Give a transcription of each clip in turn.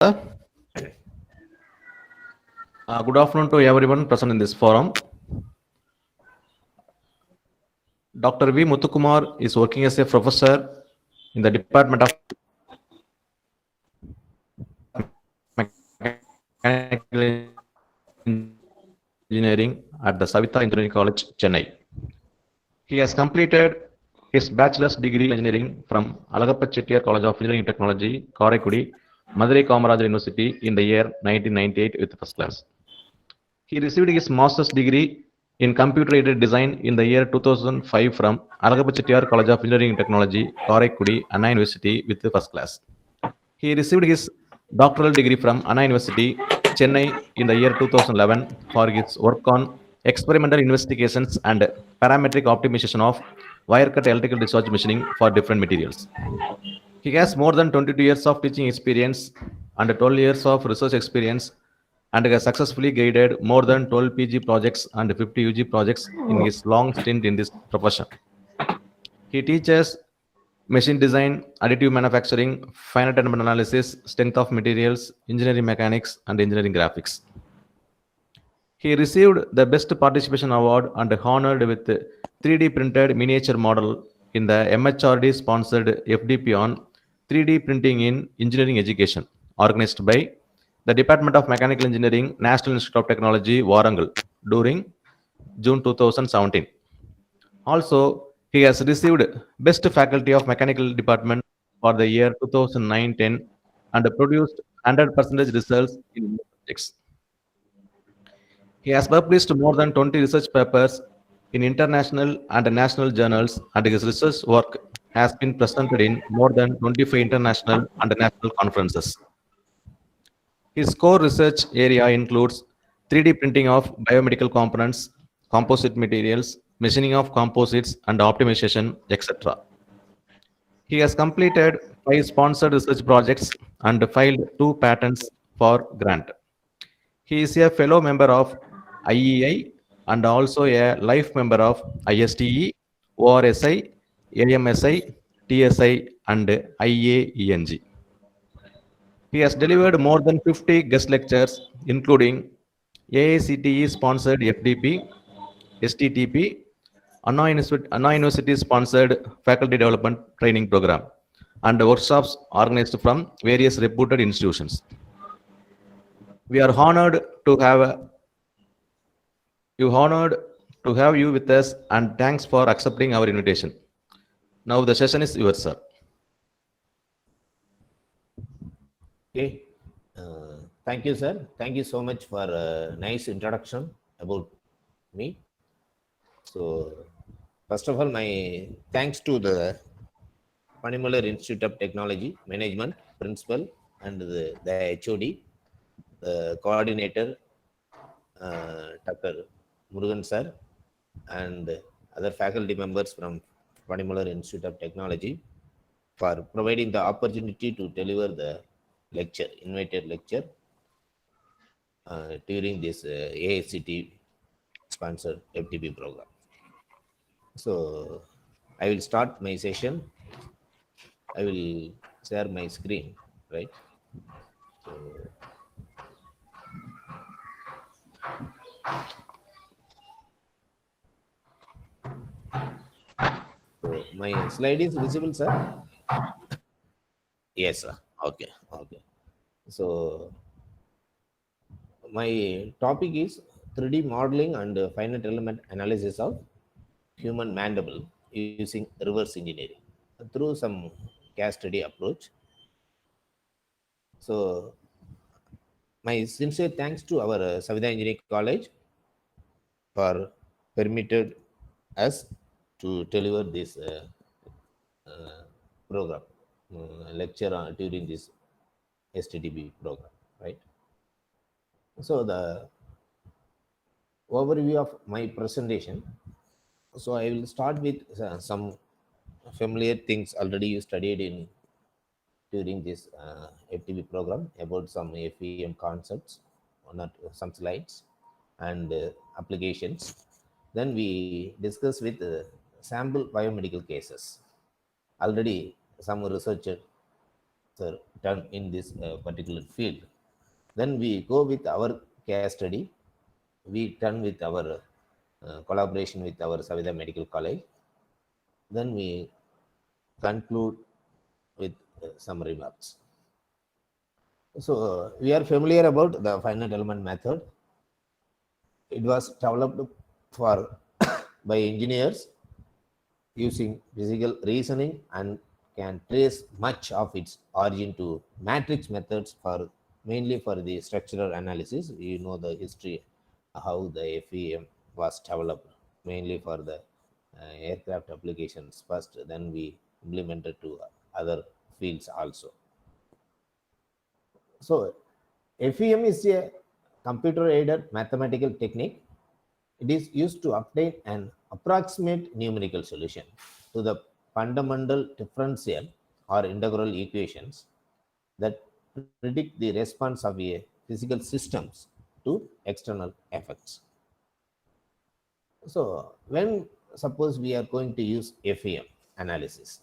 Good afternoon to everyone present in this forum. Dr. V. Muthukumar is working as a professor in the Department of Mechanical Engineering at the Savitha Engineering College, Chennai. He has completed his bachelor's degree in engineering from Alagappa Chettiar College of Engineering and Technology, Karaikudi, Madurai Kamarajar University in the year 1998 with first class. He received his master's degree in computer-aided design in the year 2005 from Alagappa Chettiar College of Engineering and Technology, Karaikudi, Anna University with the first class. He received his doctoral degree from Anna University, Chennai in the year 2011 for his work on experimental investigations and parametric optimization of wire-cut electrical discharge machining for different materials. He has more than 22 years of teaching experience and 12 years of research experience and has successfully guided more than 12 PG projects and 50 UG projects in his long stint in this profession. He teaches machine design, additive manufacturing, finite element analysis, strength of materials, engineering mechanics, and engineering graphics. He received the Best Participation Award and honored with 3D printed miniature model in the MHRD sponsored FDP on 3D printing in engineering education, organized by the Department of Mechanical Engineering, National Institute of Technology, Warangal, during June 2017. Also, he has received Best Faculty of Mechanical Department for the year 2009-10 and produced 100% results in subjects. He has published more than 20 research papers in international and national journals, and his research work has been presented in more than 25 international and national conferences. His core research area includes 3D printing of biomedical components, composite materials, machining of composites, and optimization, etc. He has completed 5 sponsored research projects and filed 2 patents for grant. He is a fellow member of IEI and also a life member of ISTE, ORSI, AMSI, TSI, and IAENG. He has delivered more than 50 guest lectures, including AICTE sponsored FDP, STTP, Anna University sponsored faculty development training program, and workshops organized from various reputed institutions. We are honored to have you with us, and thanks for accepting our invitation. Now the session is yours, sir. Okay. Thank you, sir. Thank you so much for a nice introduction about me. So, first of all, my thanks to the Panimalar Institute of Technology, Management, Principal, and the HOD, the coordinator, Dr. Murugan sir, and other faculty members from Panimalar Institute of Technology for providing the opportunity to deliver the lecture, invited lecture during this AICT sponsored FTP program. So I will start my session. I will share my screen, right? So, my slide is visible, sir? Yes, sir. Okay, okay. So my topic is 3D modeling and finite element analysis of human mandible using reverse engineering through some case study approach. So my sincere thanks to our Savitha Engineering College for permitted us to deliver this program lecture during this STTB program, right? So the overview of my presentation. So I will start with some familiar things already you studied in during this FTB program about some FEM concepts, or not some slides and applications. Then we discuss with sample biomedical cases. Already some researcher done in this particular field. Then we go with our case study. We turn with our collaboration with our Savitha Medical College. Then we conclude with some remarks. So we are familiar about the finite element method. It was developed for by engineers using physical reasoning and can trace much of its origin to matrix methods for mainly for the structural analysis. You know the history how the FEM was developed mainly for the aircraft applications first, then we implemented to other fields also. So FEM is a computer aided mathematical technique. It is used to obtain an approximate numerical solution to the fundamental differential or integral equations that predict the response of a physical systems to external effects. So when suppose we are going to use FEM analysis,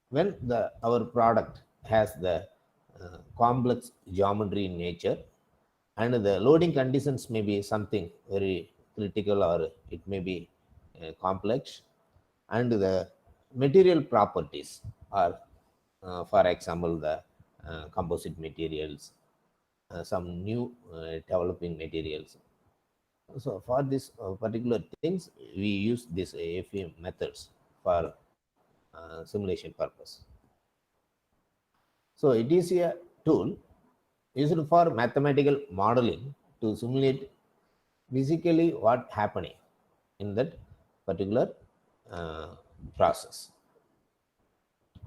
when our product has the complex geometry in nature and the loading conditions may be something very critical or it may be complex, and the material properties are for example the composite materials, some new developing materials. So for this particular things we use this FEM methods for simulation purpose. So it is a tool used for mathematical modeling to simulate physically what happening in that particular uh, process.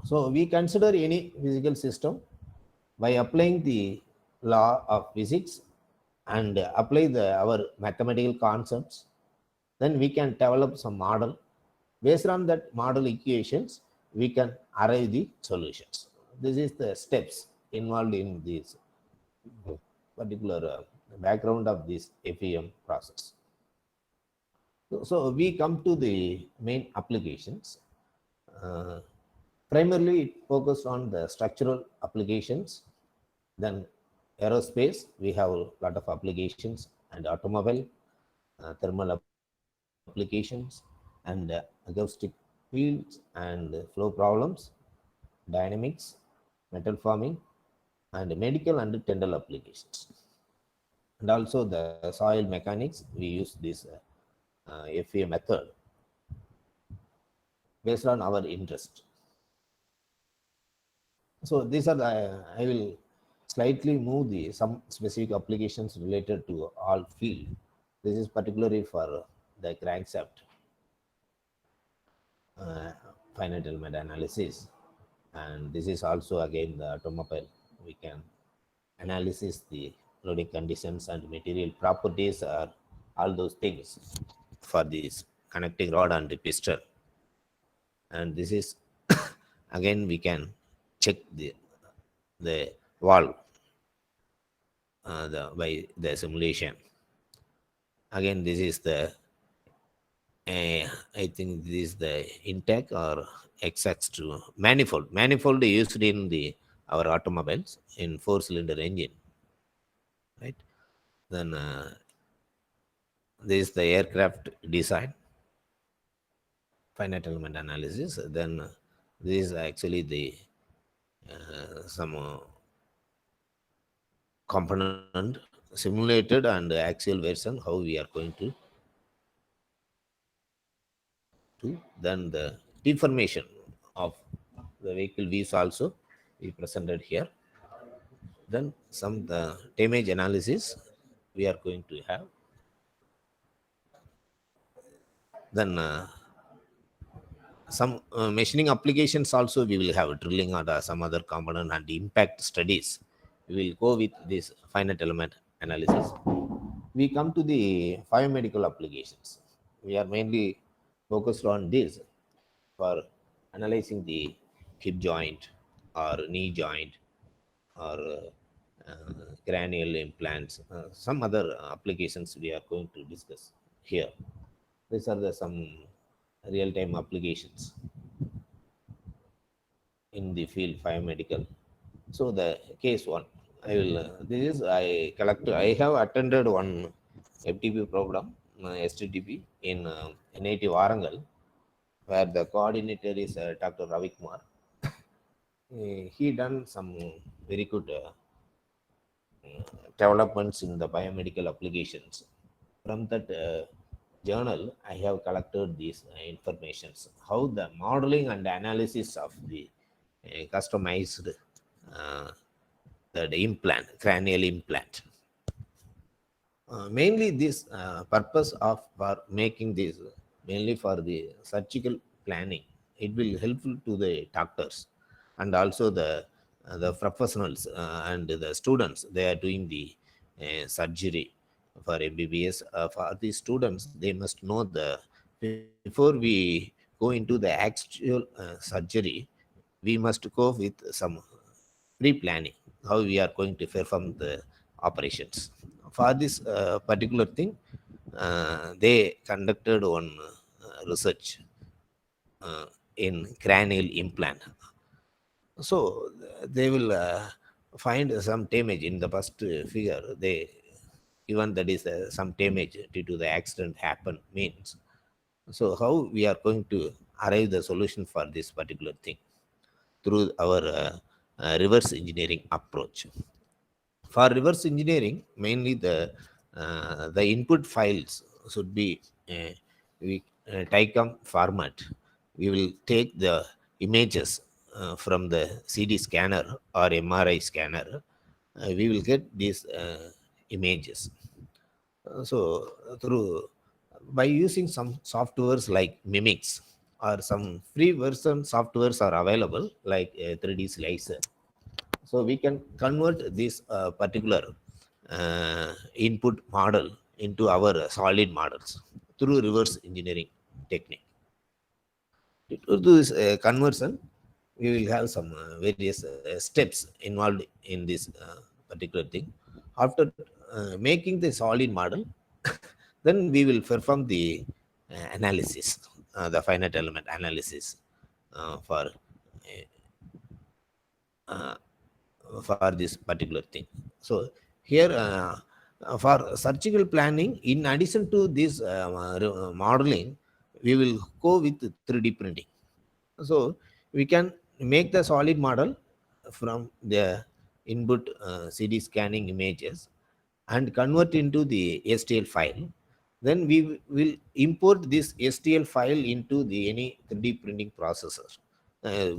So we consider any physical system by applying the law of physics and apply our mathematical concepts. Then we can develop some model. Based on that model equations, we can arrive the solutions. This is the steps involved in this particular background of this FEM process. So we come to the main applications. Primarily it focused on the structural applications. Then aerospace, we have a lot of applications, and automobile, thermal applications, and acoustic fields and flow problems, dynamics, metal forming, and medical and dental applications. And also the soil mechanics, we use this FEM method based on our interest. So these are the, I will slightly move the some specific applications related to all field. This is particularly for the crankshaft finite element analysis, and this is also again the automobile. We can analysis the loading conditions and material properties or all those things for this connecting rod and the piston. And this is again we can check the valve by the simulation. Again, this is the I think this is the intake or XX2 manifold. Manifold used in our automobiles in 4-cylinder engine, right? Then this is the aircraft design, finite element analysis. Then this is actually the some component simulated and actual version how we are going to do. Then the deformation of the vehicle wheels also we presented here. Then some the damage analysis we are going to have. Then some machining applications also we will have drilling or some other component and impact studies. We will go with this finite element analysis. We come to the biomedical applications. We are mainly focused on this for analyzing the hip joint or knee joint or cranial implants, some other applications we are going to discuss here. These are some real-time applications in the field biomedical. So the case one, I will. This is I collect. I have attended one FTP program, STTP in NIT Warangal, where the coordinator is Dr. Ravi Kumar. He done some very good developments in the biomedical applications. From that journal, I have collected these informations, how the modeling and analysis of the customized uh, the implant, cranial implant. Mainly this purpose of for making this mainly for the surgical planning. It will helpful to the doctors and also the professionals and the students. They are doing the surgery for MBBS. For the students, they must know the before we go into the actual surgery, we must go with some pre-planning how we are going to perform the operations. For this particular thing, they conducted one research in cranial implant. So they will find some damage in the first figure. They even that is some damage due to the accident happen means. So how we are going to arrive the solution for this particular thing through our reverse engineering approach. For reverse engineering, mainly the input files should be we TICOM format. We will take the images from the CD scanner or MRI scanner. We will get these images. So through by using some softwares like Mimics or some free version softwares are available like 3D Slicer. So we can convert this particular input model into our solid models through reverse engineering technique. To do this conversion, we will have some various steps involved in this particular thing. After making the solid model, then we will perform the analysis, the finite element analysis uh, for this particular thing. So here for surgical planning, in addition to this modeling, we will go with 3D printing. So we can make the solid model from the input CD scanning images and convert into the STL file. Then we will import this STL file into the any 3D printing processor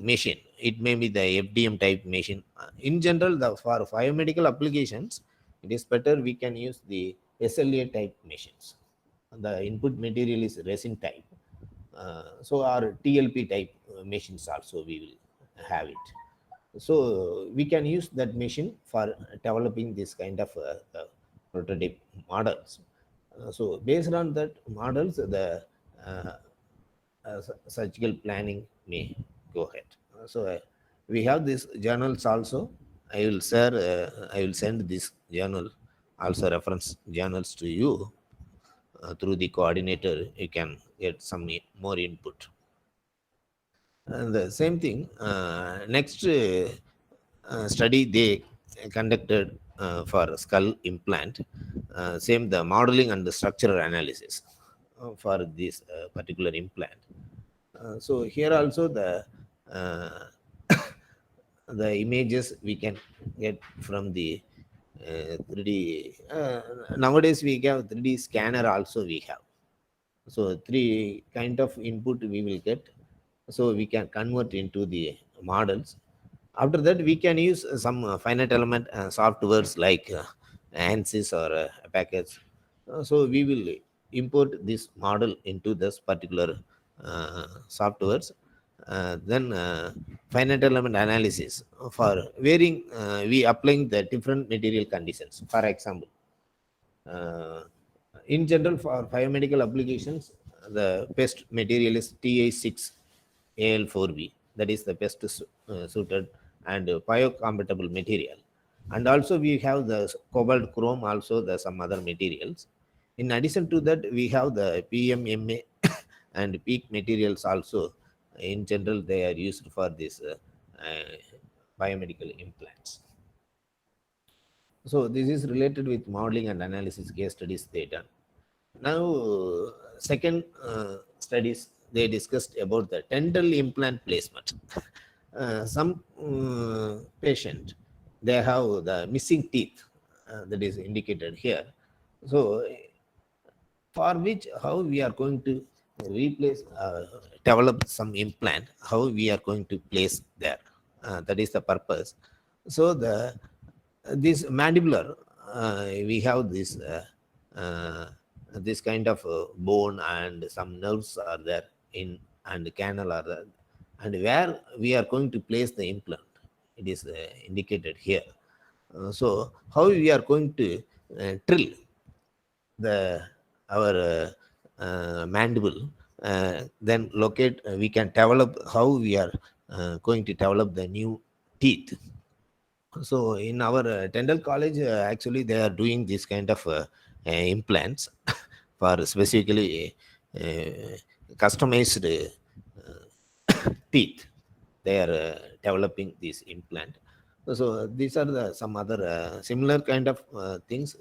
machine. It may be the FDM type machine. In general, for biomedical applications, it is better we can use the SLA type machines. The input material is resin type. So our TLP type machines also we will have it. So we can use that machine for developing this kind of prototype models. So based on that models, the uh, surgical planning may go ahead. So we have these journals also. I will share. I will send this journal, also reference journals to you through the coordinator. You can get some more input. And the same thing. Next study they conducted for skull implant. Same the modeling and the structural analysis for this particular implant. So here also uh, the images we can get from the 3D. Nowadays we have 3D scanner also we have. So three kind of input we will get. So we can convert into the models. After that, we can use some finite element softwares like ANSYS or Abacuss. So we will import this model into this particular softwares. Then finite element analysis for varying, we applying the different material conditions. For example, uh, in general, for biomedical applications, the best material is Ti6Al4b. That is the best suited and biocompatible material. And also we have the cobalt chrome, also the some other materials. In addition to that, we have the PMMA and peak materials also. In general, they are used for this biomedical implants. So this is related with modeling and analysis case studies they done. Now, second studies they discussed about the dental implant placement. Some patient they have the missing teeth that is indicated here. So for which how we are going to replace develop some implant, how we are going to place there, that is the purpose. So the this mandibular we have uh, this kind of bone and some nerves are there in, and canal are there, and where we are going to place the implant, it is indicated here. So how we are going to drill the our mandible, then locate, we can develop how we are going to develop the new teeth. So in our dental college, actually they are doing this kind of implants for specifically customized teeth. They are developing this implant. So these are the some other similar kind of things.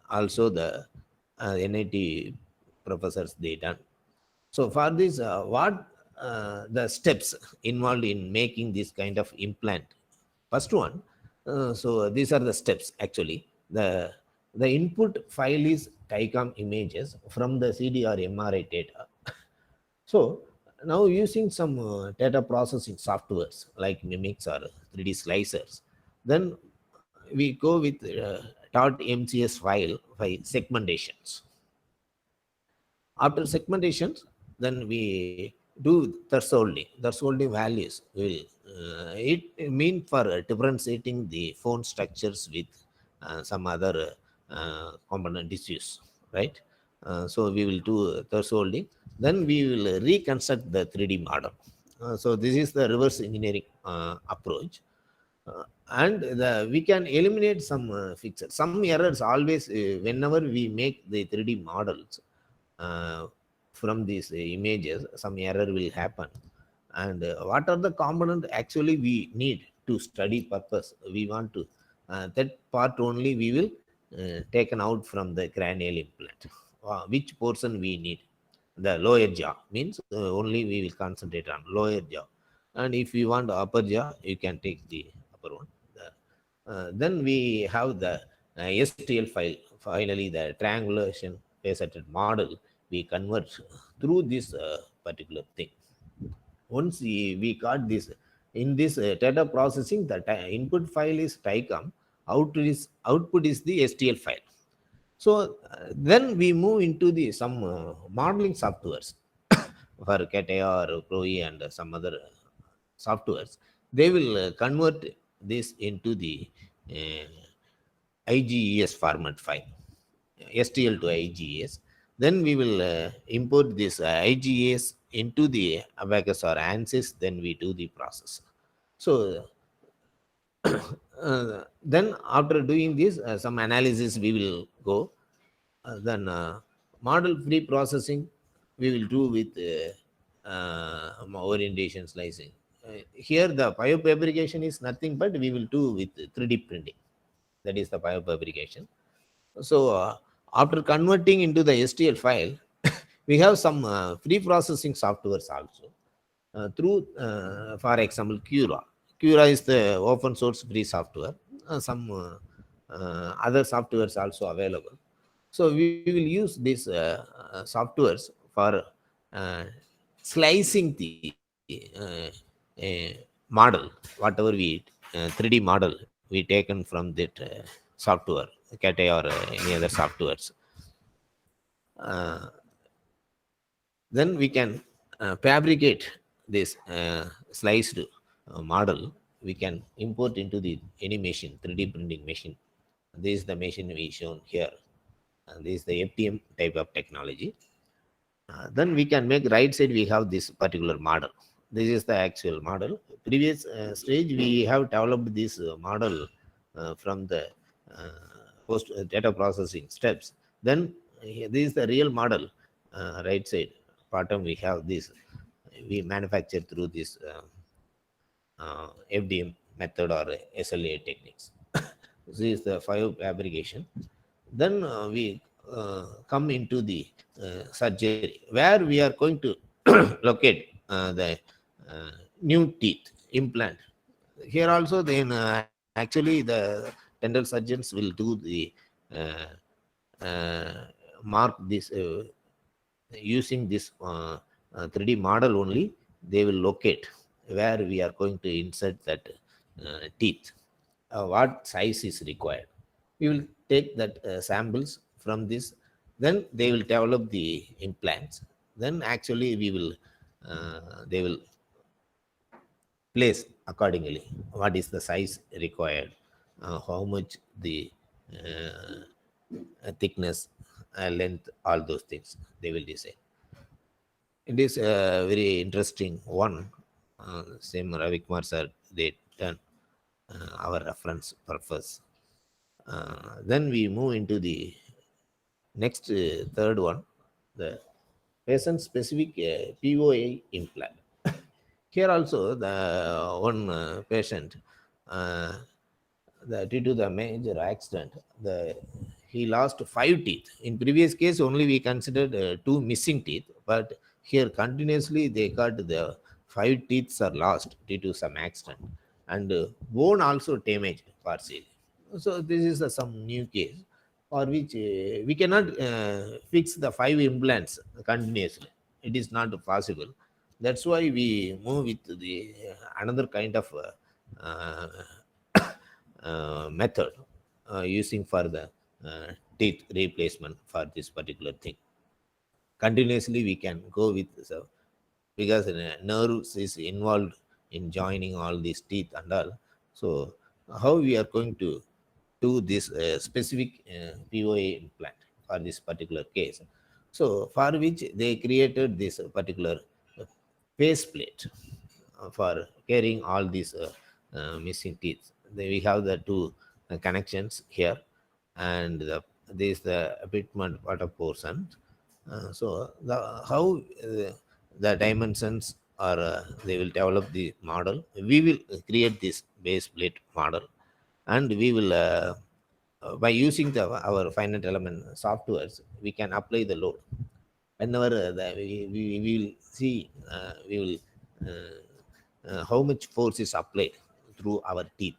Also the NIT professors they done. So for this, what the steps involved in making this kind of implant? First one, so these are the steps actually. The input file is TICOM images from the CD or MRI data. So now using some data processing softwares like Mimics or 3D slicers, then we go with .mcs file segmentations. After segmentations, then we do thresholding values. Will it mean for differentiating the phone structures with some other component issues, right? So we will do thresholding. Then we will reconstruct the 3D model. So this is the reverse engineering approach. And we can eliminate some fixes, some errors always whenever we make the 3D models from these images, some error will happen. And what are the component actually we need to study purpose, we want to that part only we will taken out from the cranial implant. Which portion we need? The lower jaw means only we will concentrate on lower jaw, and if you want upper jaw, you can take the upper one. Then we have the STL file. Finally, the triangulation faceted model we convert through this particular thing. Once we got this in this data processing, the input file is TICOM, output is the STL file. So then we move into the some modeling softwares for CATIA or CROE and some other softwares. They will convert this into the IGES format file, STL to IGES. Then we will import this IGES into the Abacus or ANSYS. Then we do the process. So then after doing this, some analysis we will go. Then model pre-processing we will do with orientation slicing. Here the biofabrication is nothing but we will do with 3D printing. That is the biofabrication. So after converting into the STL file, we have some pre-processing softwares also through, for example, Cura. Cura is the open source free software. Some other softwares also available. So we will use these softwares for slicing the model, whatever we 3D model we taken from that software, CATIA or any other softwares. Then we can fabricate this sliced model. We can import into the any machine, 3D printing machine. This is the machine we shown here. This is the FTM type of technology. Then we can make right side, we have this particular model. This is the actual model. Previous stage we have developed this model from the post data processing steps. Then this is the real model. Right side bottom we have this, we manufacture through this FDM method or SLA techniques. This is the fabrication. Then we come into the surgery where we are going to locate the new teeth implant. Here also, then actually the dental surgeons will do the uh, mark this using this 3D model only. They will locate where we are going to insert that teeth, what size is required. We will take that samples from this, then they will develop the implants. Then actually we will they will place accordingly what is the size required, how much the thickness, length, all those things they will decide. It is a very interesting one. Same Ravi Kumar sir, they done our reference purpose. Then we move into the next third one, the patient specific POA implant. Here also the one patient, uh, due to the major accident, he lost 5 teeth. In previous case only we considered 2 missing teeth, but here continuously they got the 5 teeth are lost due to some accident, and bone also damaged partially. So this is some new case for which we cannot fix the 5 implants continuously. It is not possible. That's why we move with the another kind of uh, method using for the teeth replacement for this particular thing. Continuously we can go with, so because nerves is involved in joining all these teeth and all. So how we are going to do this specific POA implant for this particular case? So for which they created this particular face plate for carrying all these missing teeth. Then we have the two connections here, and this the abutment water portion. So the how the dimensions are, they will develop the model. We will create this base plate model, and we will by using our finite element softwares, we can apply the load whenever we will see, we will how much force is applied through our teeth.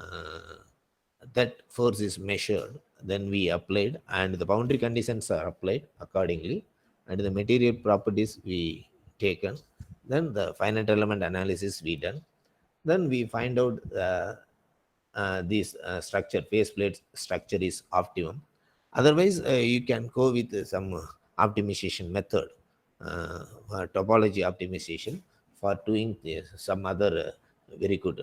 uh, that force is measured, then we applied, and the boundary conditions are applied accordingly, and the material properties we taken, then the finite element analysis we done. Then we find out this structure, faceplate structure is optimum. Otherwise you can go with some optimization method, topology optimization, for doing this, some other very good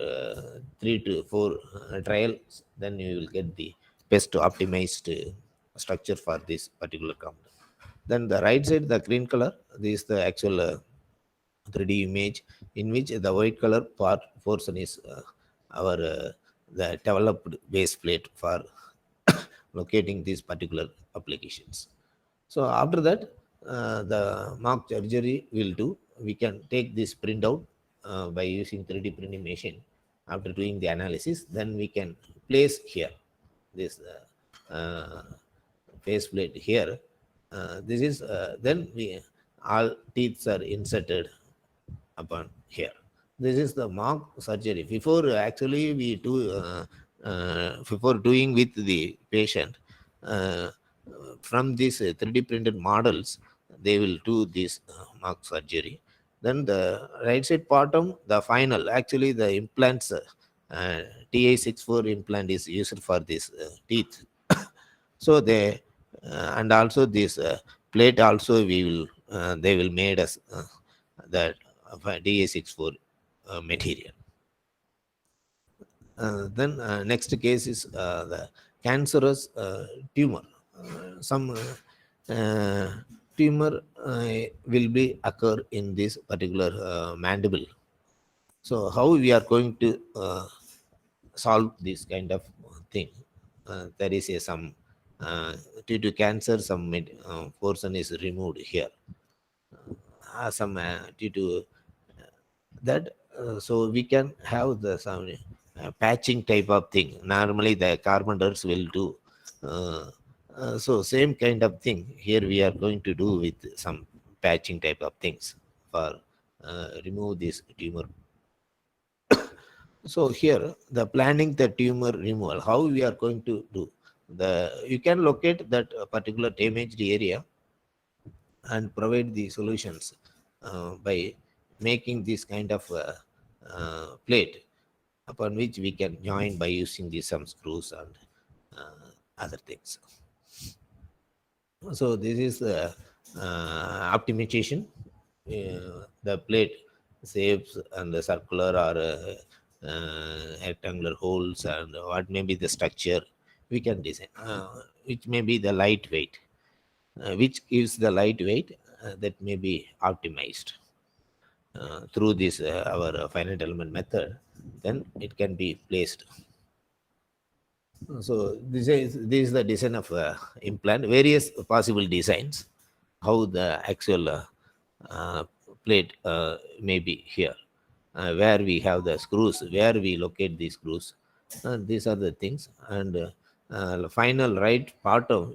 3 to 4 trials. Then you will get the best optimized structure for this particular component. Then the right side, the green color, this is the actual 3D image, in which the white color part portion is our the developed base plate for locating these particular applications. So after that, the mock surgery will do. We can take this printout by using 3D printing machine. After doing the analysis, then we can place here this faceplate here. This is then we all teeth are inserted upon here. This is the mock surgery. Before actually we do before doing with the patient, uh, from these 3D printed models, they will do this mock surgery. Then the right side bottom, the final, actually the implants, TI64 implant is used for this teeth. So they and also this plate also we will they will made us that DA64 material. Then next case is the cancerous tumor. Some tumor will be occur in this particular mandible. So how we are going to solve this kind of thing? There is some due to cancer, some portion is removed here. Some due to that So we can have the some patching type of thing. Normally the carpenters will do. So same kind of thing here we are going to do with some patching type of things for remove this tumor. So here the planning the tumor removal, how we are going to do the, you can locate that particular damaged area and provide the solutions by making this kind of plate upon which we can join by using these some screws and other things. So this is the optimization. The plate shapes and the circular or rectangular holes and what may be the structure we can design, which may be the lightweight, which gives the lightweight that may be optimized through this our finite element method. Then it can be placed. So this is the design of implant, various possible designs, how the actual uh, plate may be here, where we have the screws, where we locate these screws. These are the things, and final right part of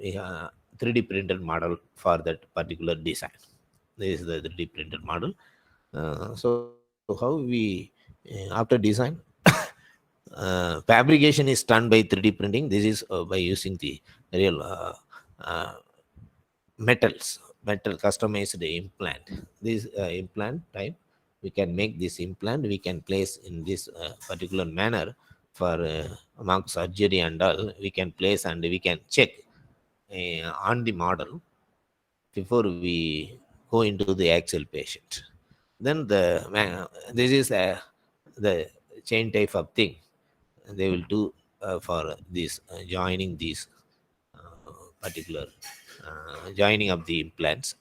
3D printed model for that particular design. This is the 3D printed model. So how we after design fabrication is done by 3D printing. This is by using the real uh, metal customized implant. This implant type, we can make this implant, we can place in this particular manner for mock surgery and all. We can place and we can check on the model before we go into the actual patient. Then this is the chain type of thing they will do for this joining these particular joining of the implants.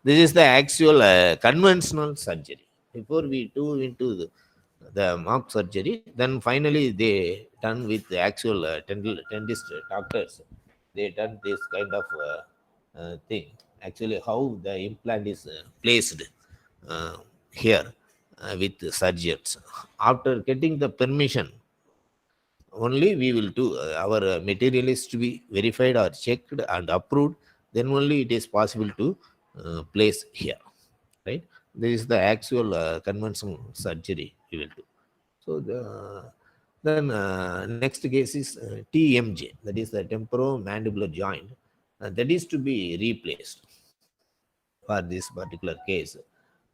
This is the actual conventional surgery. Before we do into the mock surgery, then finally they done with the actual dentist doctors. They done this kind of thing. Actually, how the implant is placed uh, here with the surgeons. After getting the permission, only we will do our material is to be verified or checked and approved, then only it is possible to place here, right? This is the actual conventional surgery we will do. So then next case is TMJ, that is the temporomandibular joint, that is to be replaced for this particular case,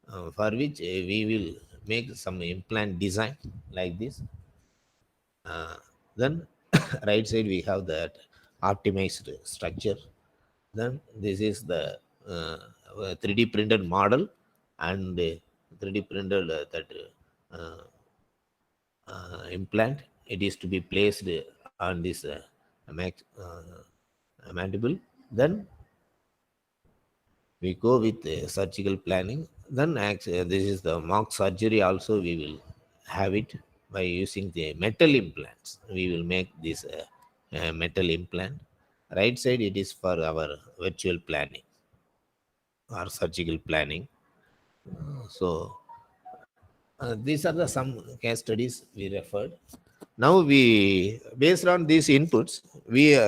for which we will make some implant design like this. Then right side we have that optimized structure. Then this is the 3D printed model and 3D printed that uh, implant. It is to be placed on this mandible. Then we go with surgical planning. Then this is the mock surgery also we will have it by using the metal implants. We will make this metal implant. Right side it is for our virtual planning or surgical planning. So these are the some case studies we referred. Now we, based on these inputs, we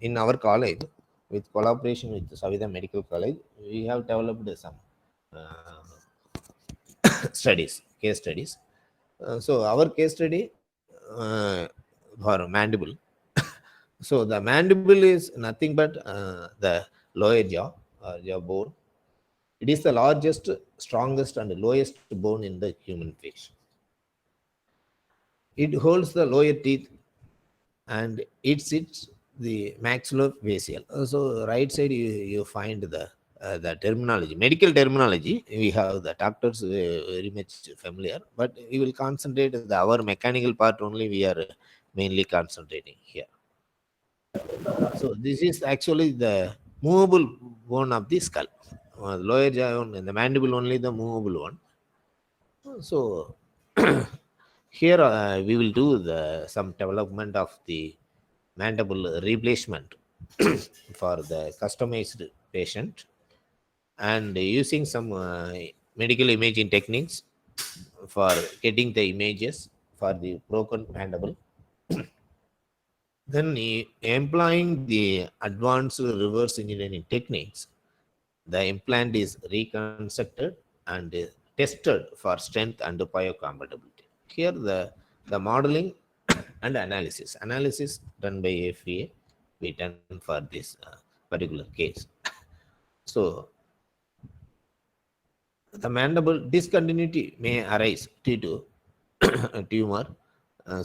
in our college, with collaboration with Savita Medical College, we have developed some uh, studies, case studies. So our case study for mandible. So the mandible is nothing but the lower jaw, jaw bone. It is the largest, strongest, and lowest bone in the human face. It holds the lower teeth and it sits the maxillofacial. So right side you find the terminology, medical terminology. We have the doctors very much familiar, but we will concentrate our mechanical part only. We are mainly concentrating here. So this is actually the movable bone of the skull. Lower jaw and the mandible only the movable one. So here we will do the some development of the mandible replacement for the customized patient, and using some medical imaging techniques for getting the images for the broken mandible. Then employing the advanced reverse engineering techniques, the implant is reconstructed and tested for strength and biocompatibility. Here the modeling and analysis. Analysis done by FEA, we done for this particular case. So the mandible discontinuity may arise due to a tumor or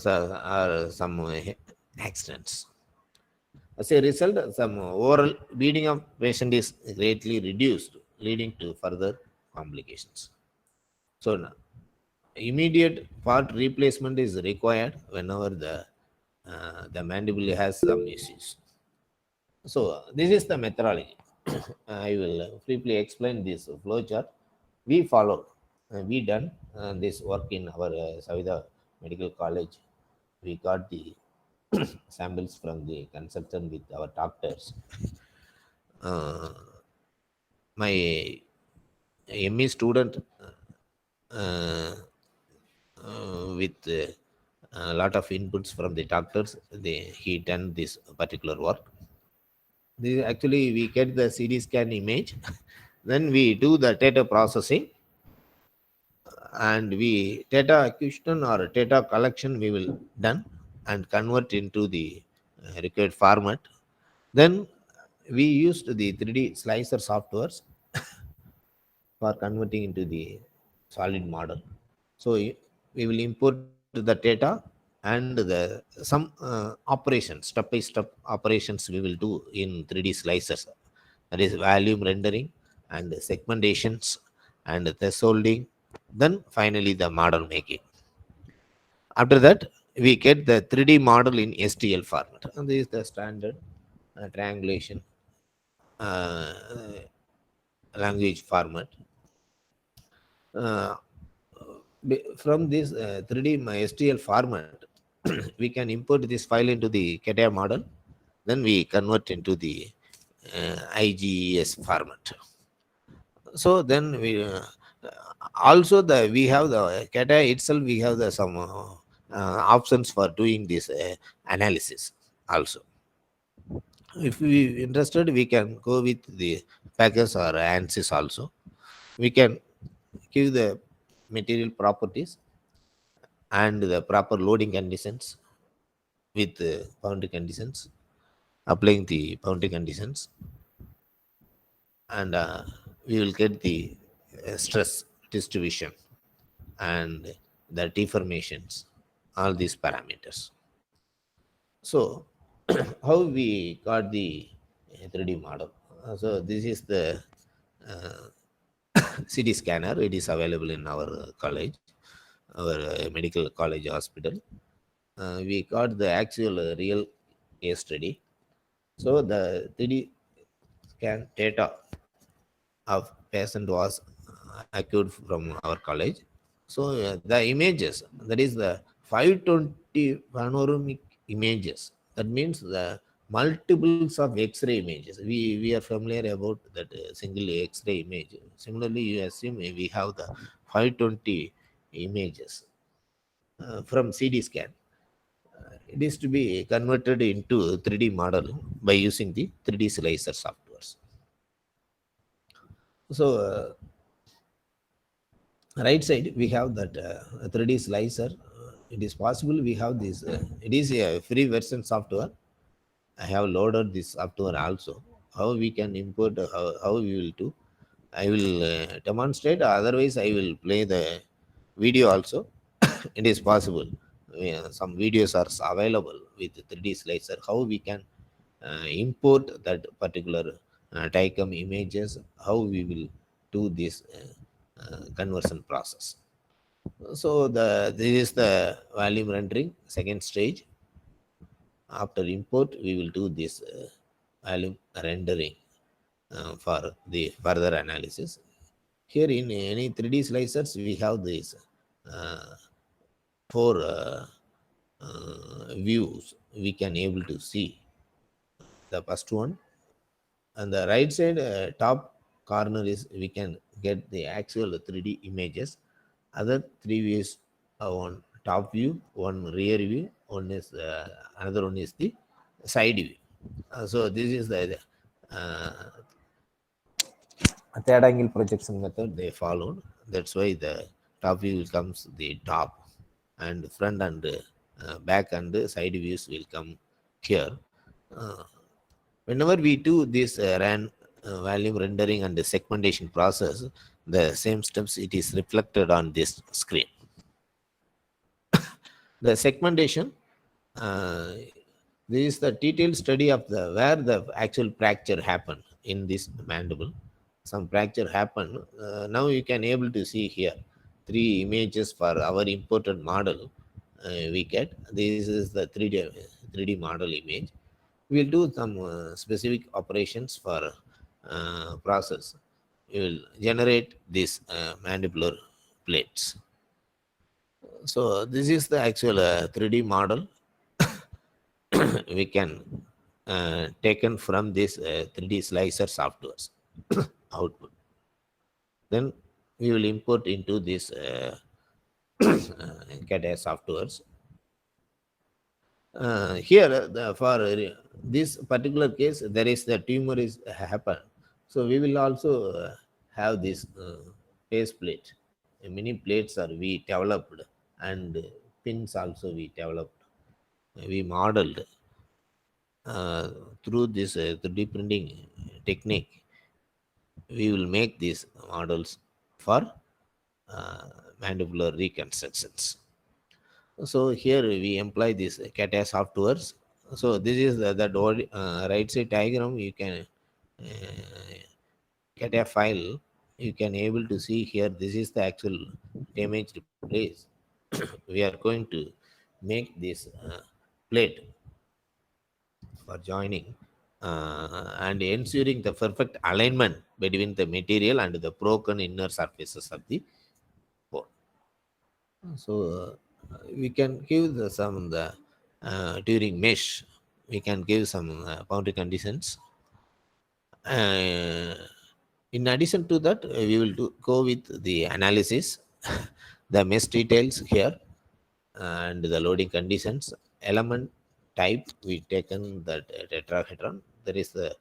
some accidents. As a result, some oral bleeding of patient is greatly reduced, leading to further complications. So immediate part replacement is required whenever the mandible has some issues. So this is the methodology. I will briefly explain this flow chart. We followed, we done this work in our Savitha Medical College. We got the samples from the consultant with our doctors. Uh, my ME student uh, with a lot of inputs from the doctors, he done this particular work. Actually, we get the CD scan image, then we do the data processing, and we data acquisition or data collection we will done and convert into the required format. Then we used the 3D slicer softwares for converting into the solid model. So we will import the data and the some operations, step-by-step operations we will do in 3D slicers. That is volume rendering and segmentations and thresholding. Then finally the model making. After that, we get the 3D model in STL format. And this is the standard triangulation uh, language format. Uh, from this 3D STL format, we can import this file into the CATIA model. Then we convert into the IGES format. So then we also we have the CATIA itself. We have the some options for doing this analysis also. If we interested, we can go with the Packers or ANSYS also. We can give the material properties and the proper loading conditions with the boundary conditions, applying the boundary conditions, and we will get the stress distribution and the deformations, all these parameters. So how we got the 3D model? So this is the CT scanner. It is available in our college, our medical college hospital. We got the actual real case study. So the 3D scan data of patient was acquired from our college. So the images, that is the 520 panoramic images. That means the multiples of X-ray images. We are familiar about that single X-ray image. Similarly, you assume we have the 520 images from CD scan. It is to be converted into 3D model by using the 3D slicer softwares. So right side we have that 3D slicer. It is possible we have this. It is a free version software. I have loaded this software also. How we can import? How we will do? I will demonstrate. Otherwise, I will play the video also. It is possible. Some videos are available with 3D slicer. How we can import that particular DICOM images? How we will do this conversion process? So this is the volume rendering second stage. After import, we will do this volume rendering for the further analysis. Here in any 3D slicers, we have these uh, four views we can able to see. The first one, and the right side top corner is we can get the actual 3D images. Other three views are one top view, one rear view, one is another one is the side view. So this is the third angle projection method they followed. That's why the top view comes the top, and front and back and side views will come here. Uh, Whenever we do this volume rendering and the segmentation process, the same steps it is reflected on this screen. The segmentation, uh, this is the detailed study of the where the actual fracture happened in this mandible. Some fracture happened. Now you can able to see here three images for our imported model. We get this is the 3D model image. We'll do some specific operations for process. We will generate these mandibular plates. So this is the actual 3D model we can taken from this 3D slicer softwares output. Then we will import into this CAD softwares. Here for this particular case, there is the tumor is happen. So we will also have this face plate. Many plates are we developed, and pins also we developed. We modeled through this 3D printing technique. We will make these models for uh, mandibular reconstructions. So here we employ this CATIA softwares. So this is the right side diagram. You can CATIA file. You can able to see here. This is the actual damaged place. We are going to make this plate for joining and ensuring the perfect alignment between the material and the broken inner surfaces of the bone. So we can give some the during mesh we can give some boundary conditions. Uh, in addition to that, we will go with the analysis, the mesh details here, and the loading conditions. Element type we taken that tetrahedron. There is the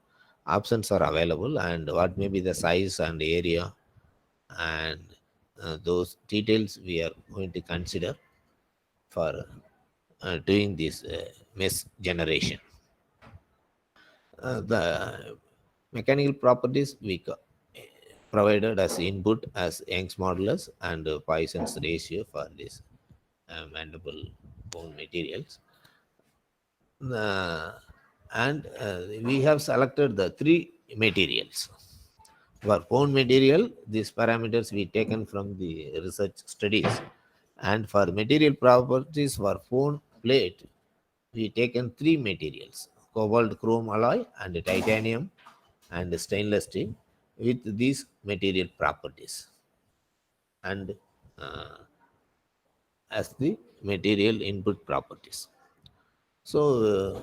options are available, and what may be the size and area, and those details we are going to consider for doing this mesh generation. The mechanical properties we provided as input as Young's modulus and Poisson's ratio for this mandible bone materials. And we have selected the three materials. For bone material, these parameters we taken from the research studies. And for material properties for bone plate, we taken three materials: cobalt chrome alloy and titanium and stainless steel with these material properties, and as the material input properties. So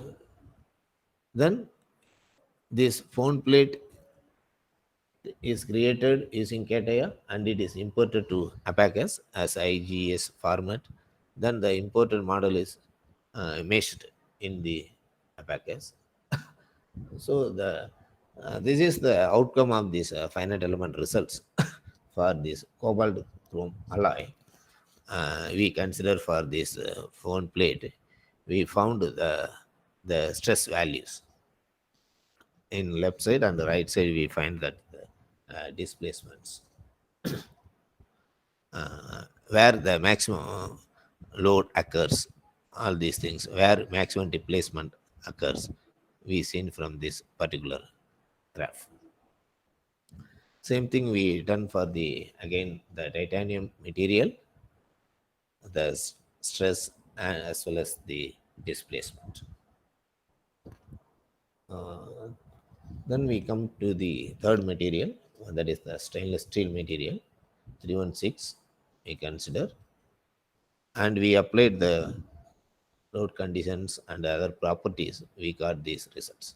then this phone plate is created using CATIA and it is imported to Abacus as IGS format. Then the imported model is meshed in the Abacus. So the this is the outcome of this finite element results for this cobalt chrome alloy. We consider for this phone plate, we found the stress values in left side and the right side. We find that displacements where the maximum load occurs. All these things where maximum displacement occurs, we seen from this particular graph. Same thing we done for the again the titanium material, the stress and as well as the displacement. Then we come to the third material, that is the stainless steel material 316 we consider, and we applied the load conditions and other properties. We got these results.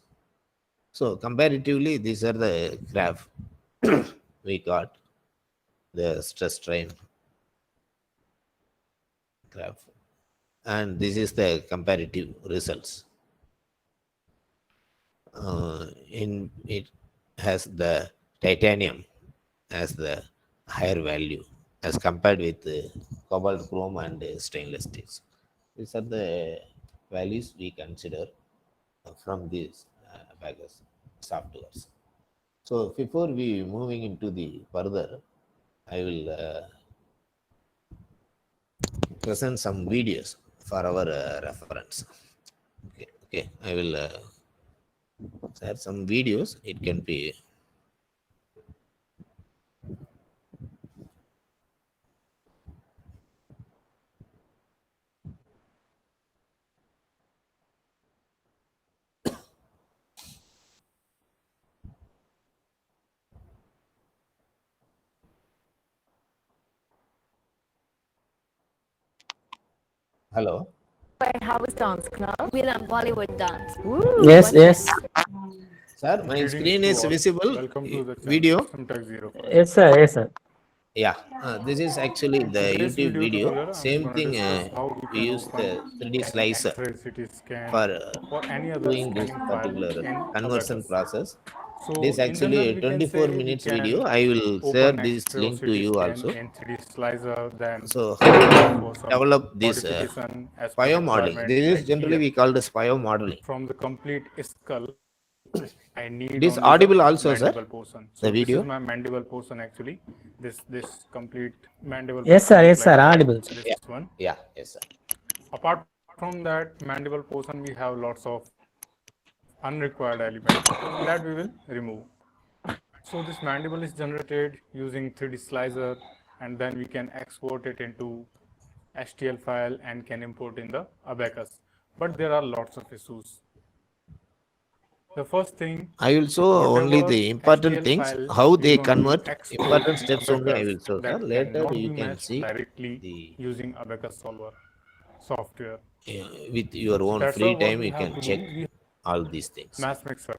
So comparatively, these are the graph we got the stress strain graph, and this is the comparative results. In it has the titanium as the higher value as compared with cobalt, chrome, and stainless steels. These are the values we consider from these Abacus softwares. So before we moving into the further, I will present some videos for our reference. Okay, I will share some videos. It can be hello. Wait, how is dance club? With a Bollywood dance. Ooh, Yes, what's yes. Sir, my Greetings screen to is all. visible. Welcome to the channel Video. System Tech 05. Yes, sir. Yes, sir. Yeah, this is actually In the today's YouTube video. tutorial, I'm Same going thing. to discuss how we We can use open the 3D an slicer X-ray CT scan for or any other doing this scanning file particular in conversion Abacus. process. So This in actually general, a we can 24 say we minutes can video. I will share open this X-ray or link to CT you scan also. in 3D slicer, then So how to for some develop this modification as per biomodeling. requirement. This is Like generally here, we call this biomodeling. from the complete skull, I need It is only audible the also, sir, mandible portion. So the this video? is my mandible portion actually. This complete mandible. Yes, portion sir. is Yes, sir. like Audible. this Yeah. one. Yeah, yes, sir. Apart from that mandible portion, we have lots of unrequired elements that we will remove. So this mandible is generated using 3D slicer, and then we can export it into STL file and can import in the Abacus. But there are lots of issues. The first thing, I will show only whatever the important STL things, file how we're they going to convert. export Important in steps only I Abacus, will show, sir. that Later cannot you be can matched see directly the using Abacus solver software. with your own That's free why what time we you have can to check do, we all these things. mass mixer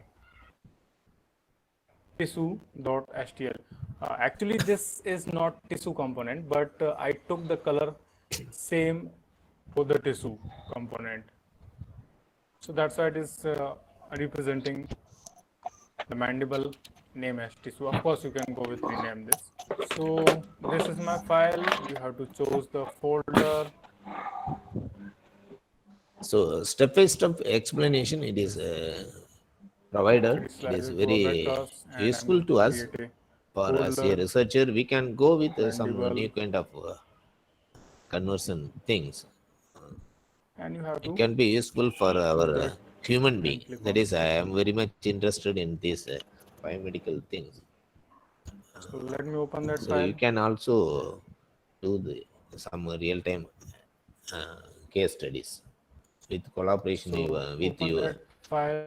tissue.htl. Actually, this is not tissue component, but I took the color same for the tissue component. So that's why it is representing the mandible name as tissue. Of course, you can go with rename this. So this is my file. You have to choose the folder. So step by step explanation it is provided. It is very useful to us. For as a researcher, we can go with some new kind of conversion things. And you have to It can be useful for our human being. click That on is, I am very much interested in these biomedical things. So let me open that So file. you can also do some real time case studies with collaboration So with open your that file,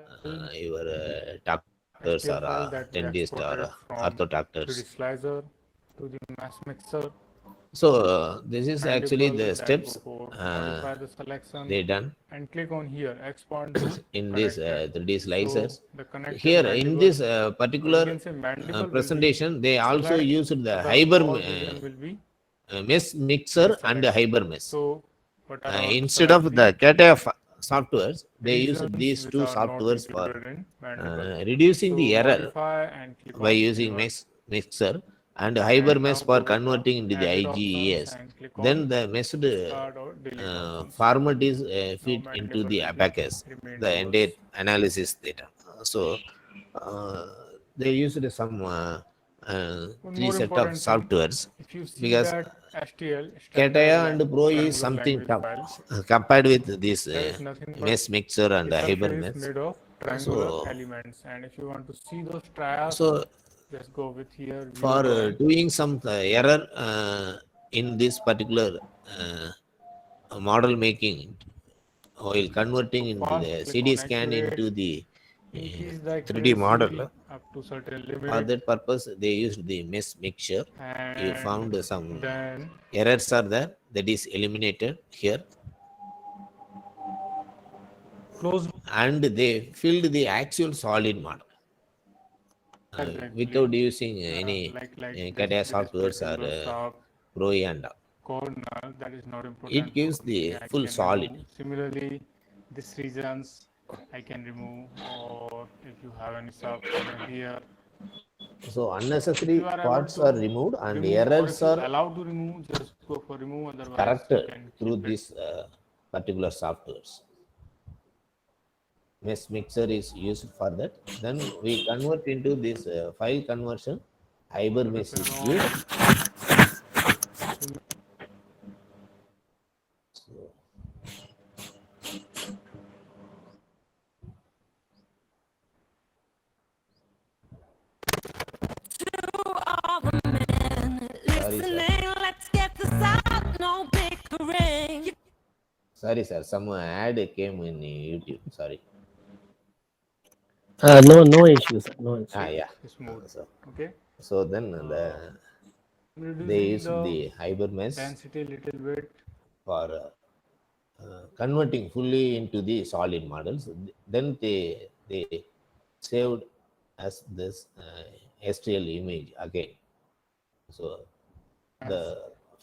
doctors STL or file that we dentist or exported from ortho 3D doctors. slicer to the mass mixer. So this is actually Mandible the that steps go for modify the selection they done and click on here expand to in this connected. 3D slicers. So the connected Here in mandible, this you particular can say mandible will be presentation, they also select, used the the Hyber all region will be mesh mixer and Hyber mesh. so but I want to Instead select of the CATIA softwares, they use regions these which two are not softwares for included in mandible. reducing So the error modify and click by on using invert. mixer and Hyber And mesh now for go with the converting into the edit options IGES. and click Then on the meshed discard or delete options. format is Now fit into mandible the will Abacus, remain the to entire us. analysis data. So they used some One three more set of important thing, softwares if you see because that STL CATIA standard and Pro is language something tough file, compared with this that is nothing but mesh mixer and the Hyber surface mesh. is made of triangular So- elements, and if you want to see those trials, So just go with here view for drawing. doing some error in this particular model making while converting into First, the click CD on scan accurate, into the increase the 3D model. accuracy up to certain For limit, that purpose, they used the mesh mixture. You and found some then errors are there, that is eliminated here, close and they filled the actual solid model exactly, without using any like CATIA this softwares particular or stuff. Pro and all. corner, that is not important. It gives for me. the I full can solid. remove. Similarly, these regions I can remove, or if you have any sub here, So if unnecessary you are able parts to are removed and remove, or errors if you are allowed to remove, just go for remove. Otherwise, you corrected can through keep it. these particular softwares. Mesh mixer is used for that. Then we convert into this file conversion. Ibermesh is used. So, sorry, sir. Let's get this out, no bickering. Sorry, sir. Some ad came in YouTube. Sorry. No issues, sir. No issues. Yeah. Smooth. So, Okay. so then they use Reducing the Ibermesh density a little bit. for converting fully into the solid models. Then they saved as this STL image again. So the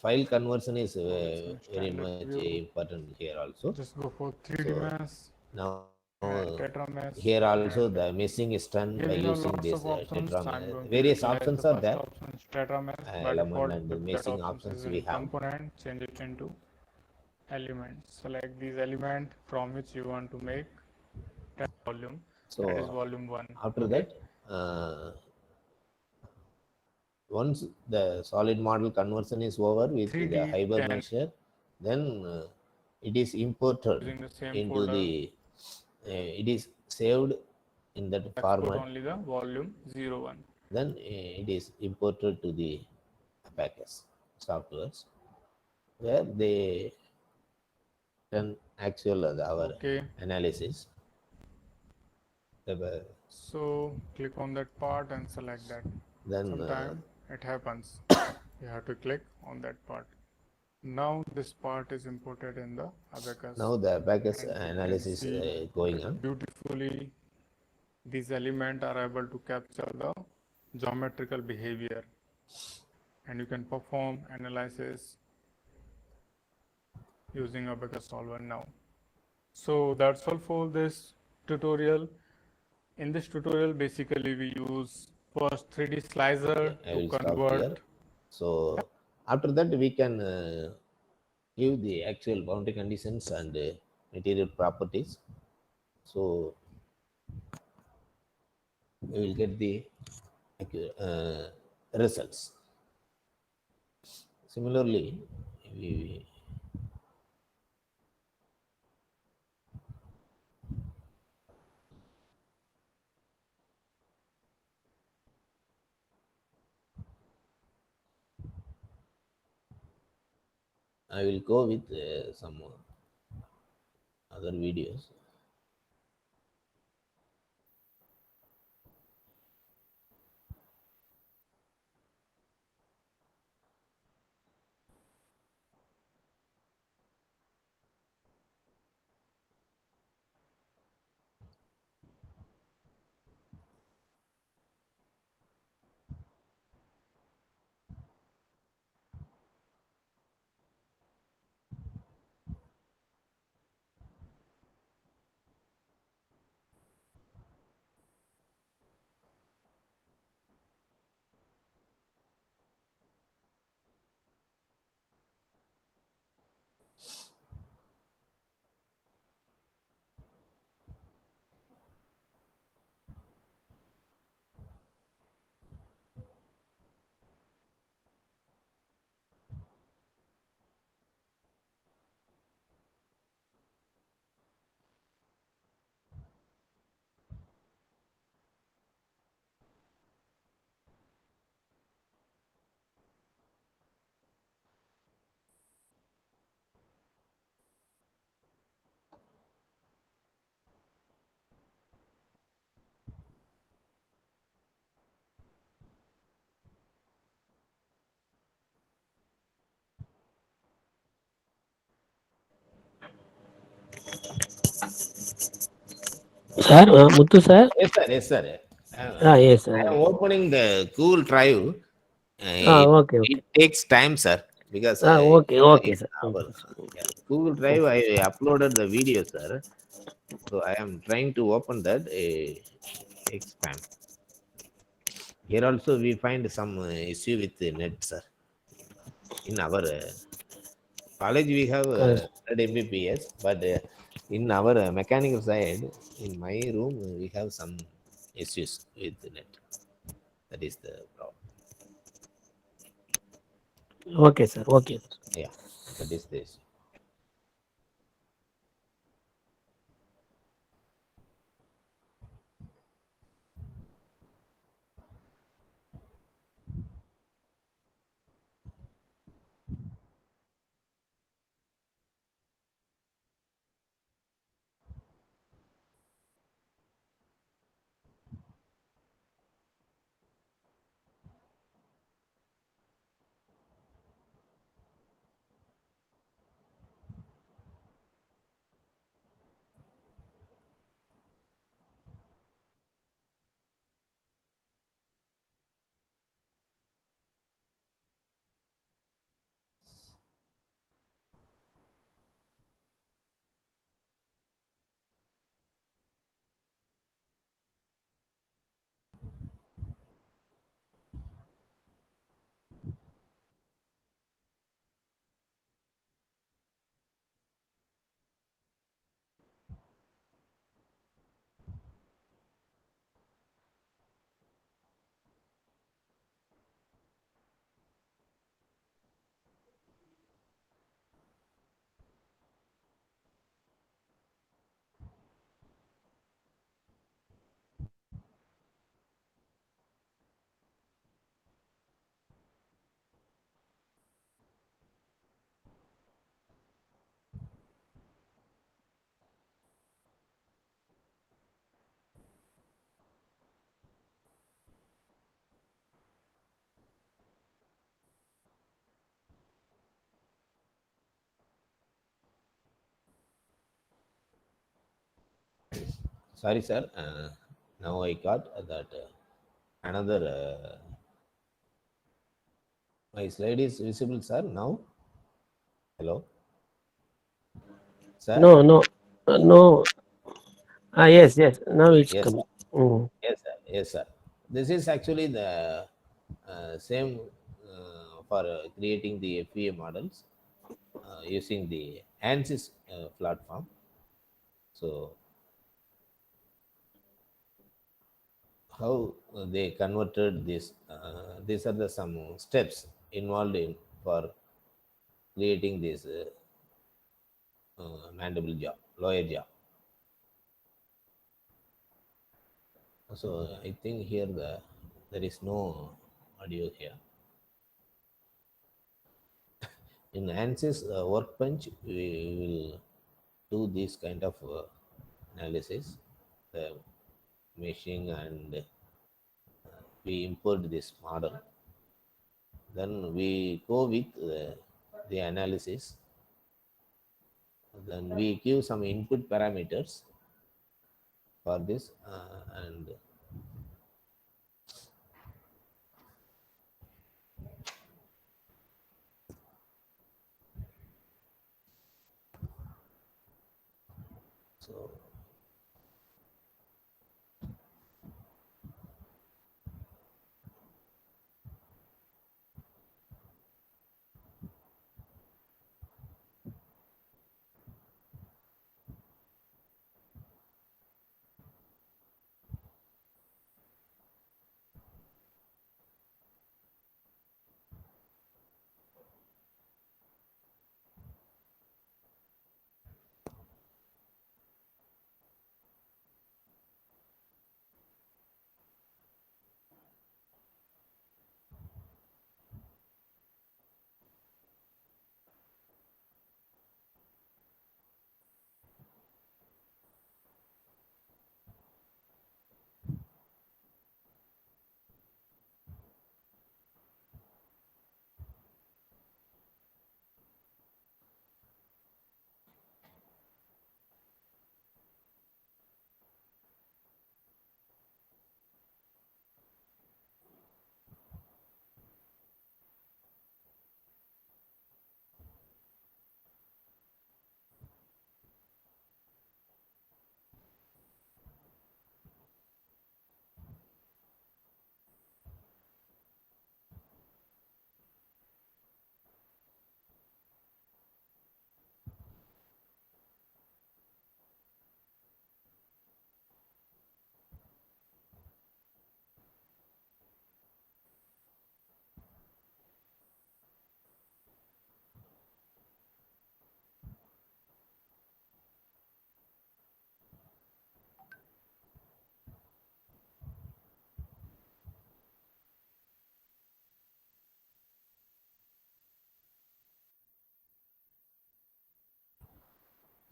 file conversion is very Standard much view. important here also. Just go for 3D So mass now and tetra mass. here also the meshing is done Here by you have using lots this of options. tetra I'm going to various utilize options the are first there. option is tetra mass. By Element default, and the the that meshing options options is in we have. component. Change it into element. Select these element from which you want to make that volume. So that is volume 1. after that, once the solid model conversion is over with the 3D Ibermesh, then it is imported using the same into folder. the, it is saved in that Export format. only the volume 01. Then it is imported to the Abacus softwares where they done actual our Okay. analysis. So click on that part and select that. Then Sometime it happens. You have to click on that part. Now this part is imported in the Abacus. now the Abacus And you can analysis see going on. beautifully, these elements are able to capture the geometrical behavior, and you can perform analysis using Abacus Solver now. So that's all for this tutorial. In this tutorial, basically we use first 3D slicer I to will stop convert. here. So after that we can give the actual boundary conditions and material properties. So we will get the results. Similarly, I will go with some other videos. Sir, Muthu sir. Yes, sir. Yes, sir. Yes, I sir. am opening the Google Drive. Okay, okay. It takes time, sir. because Okay, okay, in sir. our Google Drive I uploaded the video, sir. So I am trying to open that expand. Here also we find some issue with the net, sir. In our college we have Correct. 100 Mbps, but in our mechanical side, in my room we have some issues with the net. That is the problem. Okay, sir. Okay. Yeah, that is the issue. Sorry, sir. Now I got that another. My slide is visible, sir. Now, hello, sir. No, no, no. Yes, yes. Now it's Yes, sir. coming. Mm. Yes, sir. Yes, sir. This is actually the same for creating the FEA models using the ANSYS platform. So, how they converted this? These are the some steps involved in for creating this mandible jaw, lower jaw. So I think here there is no audio here. In ANSYS workbench, we will do this kind of analysis, the meshing, and we import this model. Then we go with the analysis. Then we give some input parameters for this, and so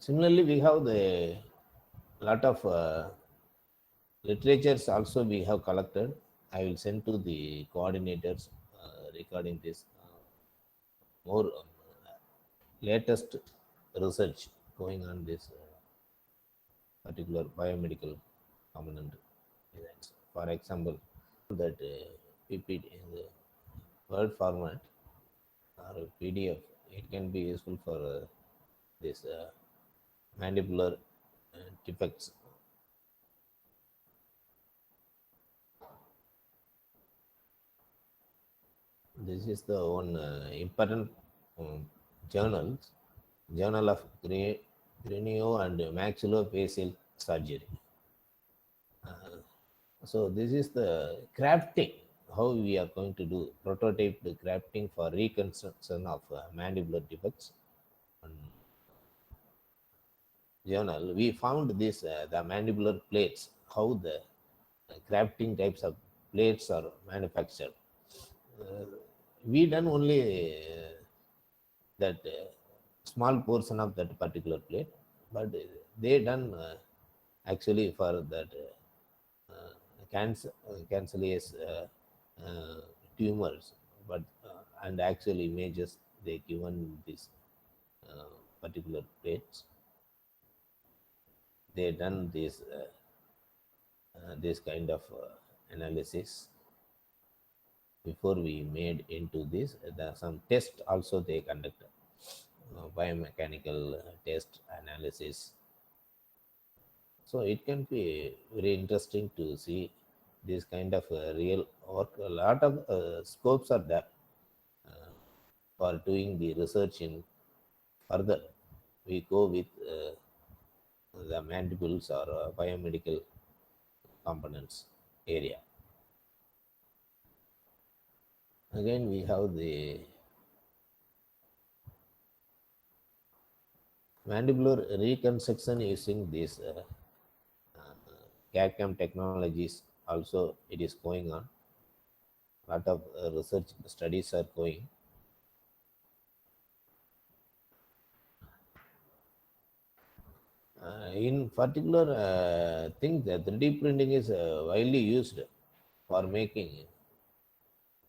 Similarly, we have the lot of literatures also we have collected. I will send to the coordinators regarding this more latest research going on this particular biomedical component designs. For example, that PPT in the Word format or PDF, it can be useful for this mandibular defects. This is the one important um, journals, Journal of Cranio and Maxillofacial Surgery. So this is the crafting, how we are going to do prototype the crafting for reconstruction of mandibular defects. Journal, we found this the mandibular plates, how the crafting types of plates are manufactured. Uh, we done only that small portion of that particular plate, but they done actually for that cancellous tumors, but and actual images they given this particular plates. They done this kind of analysis before we made into this. Some test also they conduct, biomechanical test analysis. So it can be very interesting to see this kind of real work. A lot of scopes are there for doing the research in further. We go with the mandibles or biomedical components area. Again, we have the mandibular reconstruction using these CAD/CAM technologies. Also, it is going on. A lot of research studies are going. In particular, thing that 3D printing is widely used for making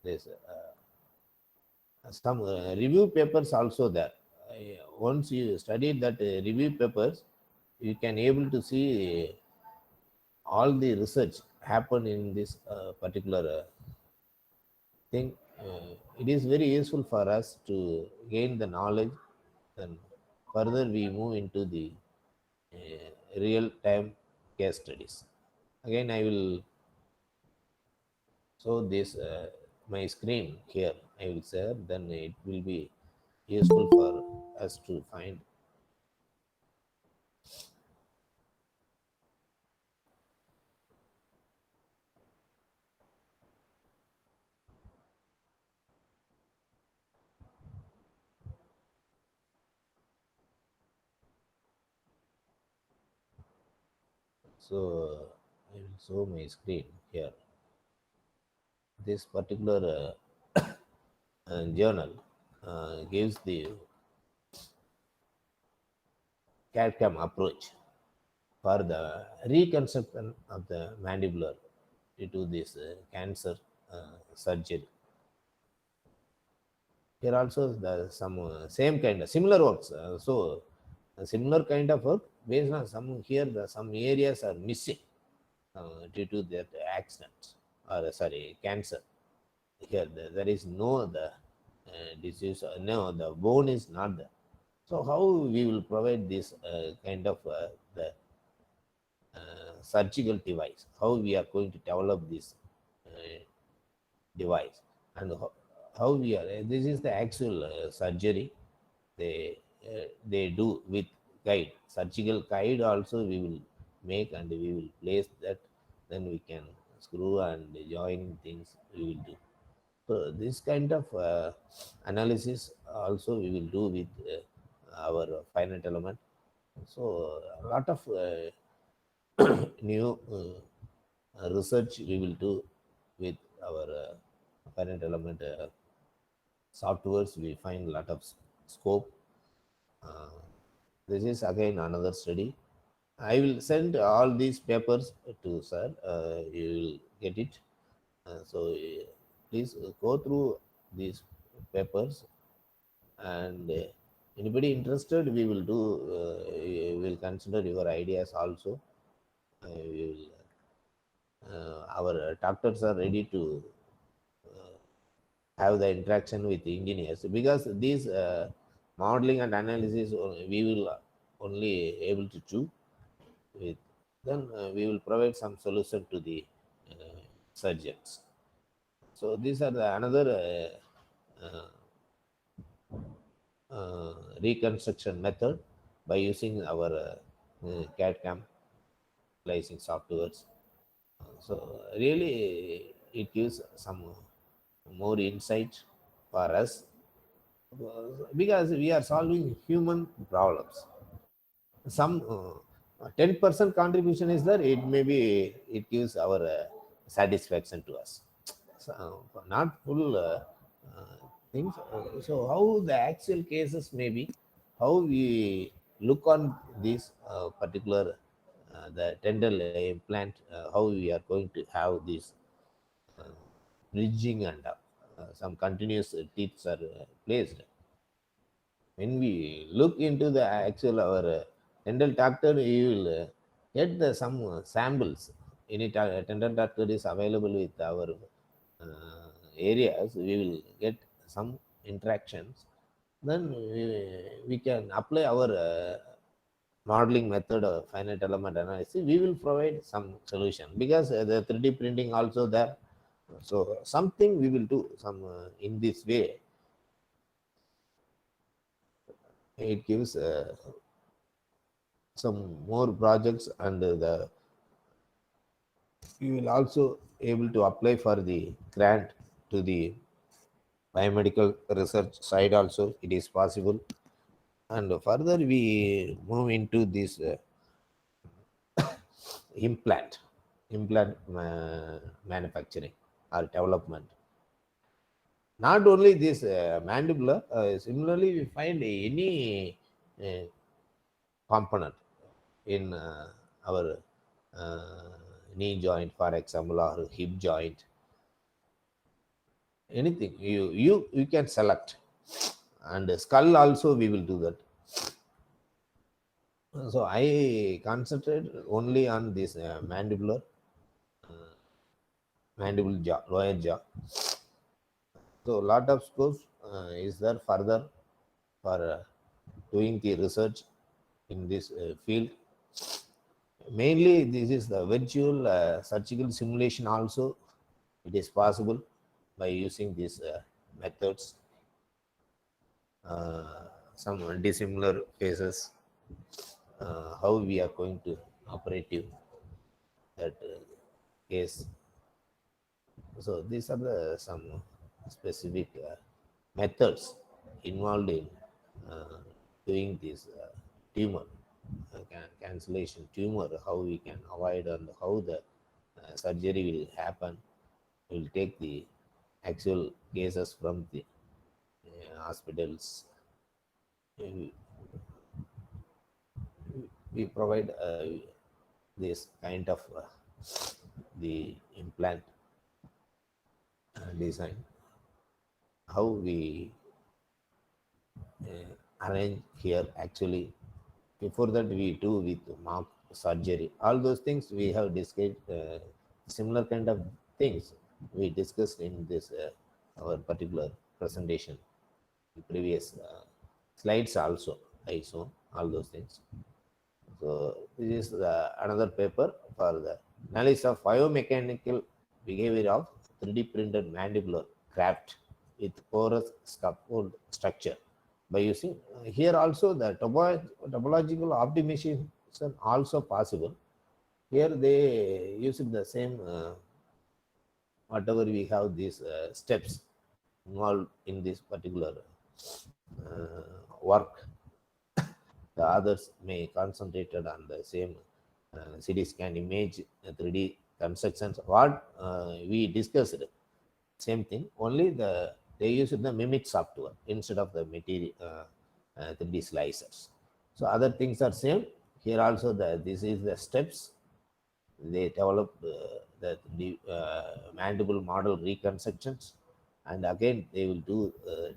this. Some review papers also there. Once you study that review papers, you can able to see all the research happen in this particular thing. It is very useful for us to gain the knowledge. Then further we move into the real time case studies. Again, I will show this my screen here. I will share. Then it will be useful for us to find. So I will show my screen here. This particular journal gives the CAD/CAM approach for the reconstruction of the mandibular due to this cancer surgery. Here also the some same kind of similar works. So a similar kind of work based on some here some areas are missing due to that accident or sorry cancer. Here there is no the disease. No, the bone is not there. So how we will provide this kind of the surgical device? How we are going to develop this device and how we are? This is the actual surgery they do with guide. Surgical guide also we will make and we will place that. Then we can screw and join things we will do. So this kind of analysis also we will do with our finite element. So a lot of new research we will do with our finite element softwares. We find a lot of scope. this is again another study. I will send all these papers to sir. You will get it. So please go through these papers, and anybody interested, we will do. We will consider your ideas also. We will, our doctors are ready to have the interaction with the engineers, because these modeling and analysis we will only able to do with. Then we will provide some solution to the surgeons. So these are the another reconstruction method by using our CAD/CAM placing softwares. So really, it gives some more insight for us, because we are solving human problems. Some 10% contribution is there. It may be, it gives our satisfaction to us. So, not full things. So how the actual cases may be, how we look on this particular the tendon implant, how we are going to have this bridging, and some continuous teeth are placed. When we look into the actual our tendon doctor, you will get the some samples. Any tendon doctor is available with our areas, we will get some interactions. Then we can apply our modeling method of finite element analysis. We will provide some solution, because the 3D printing also there. So something we will do some in this way. It gives some more projects, and the you will also able to apply for the grant to the biomedical research side also. It is possible. And further we move into this implant manufacturing or development. Not only this mandibular, similarly we find any component in our knee joint, for example, or hip joint. Anything you can select, and skull also we will do that. So I concentrate only on this mandible jaw, lower jaw. So a lot of scopes is there further for doing the research in this field. Mainly this is the virtual surgical simulation also. It is possible by using these methods. Some dissimilar phases, how we are going to operate that case. So these are the some specific methods involved in doing this tumor cancellation tumor, how we can avoid, and how the surgery will happen. We'll take the actual cases from the hospitals. We provide this kind of the implant design, how we arrange here. Actually, before that we do with mock surgery. All those things we have discussed, similar kind of things we discussed in this our particular presentation, previous slides also I saw all those things. So this is another paper for the analysis of biomechanical behavior of 3D printed mandibular graft with porous scaffold structure by using here also the topological optimization also possible. Here they use the same whatever we have these steps involved in this particular work. The others may concentrated on the same CT scan image, 3D constructions. What we discussed, same thing. Only they use the mimic software instead of the material 3D slicers. So other things are same. Here also this is the steps. They develop the mandible model reconstructions, and again they will do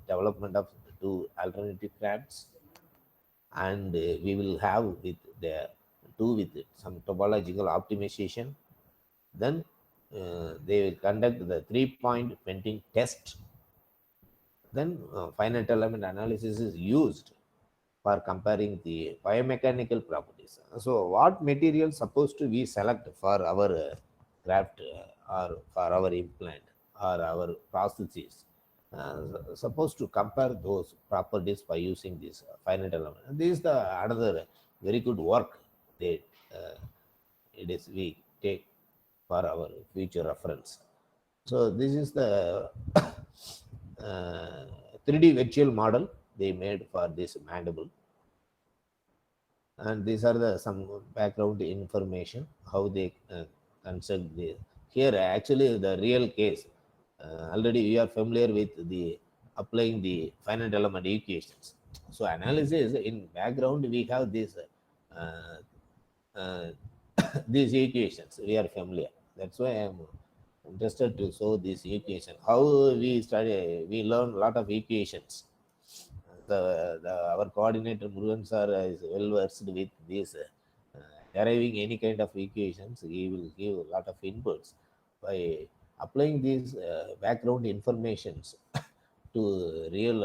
development of two alternative crabs, and we will have with the do with it some topological optimization. Then they will conduct the 3-point bending test. Then finite element analysis is used for comparing the biomechanical properties. So what material supposed to we select for our craft or for our implant or our prosthesis? Supposed to compare those properties by using this finite element. And this is the another very good work that it is we take for our future reference. So this is the 3D virtual model they made for this mandible, and these are the some background information how they construct the here actually the real case. Already we are familiar with the applying the finite element equations. So analysis in background we have this uh, uh, these equations we are familiar. That's why I am interested to show this equation. How we study, we learn a lot of equations. Our coordinator Murugan sir is well versed with this. Deriving any kind of equations, he will give a lot of inputs by applying these background informations to real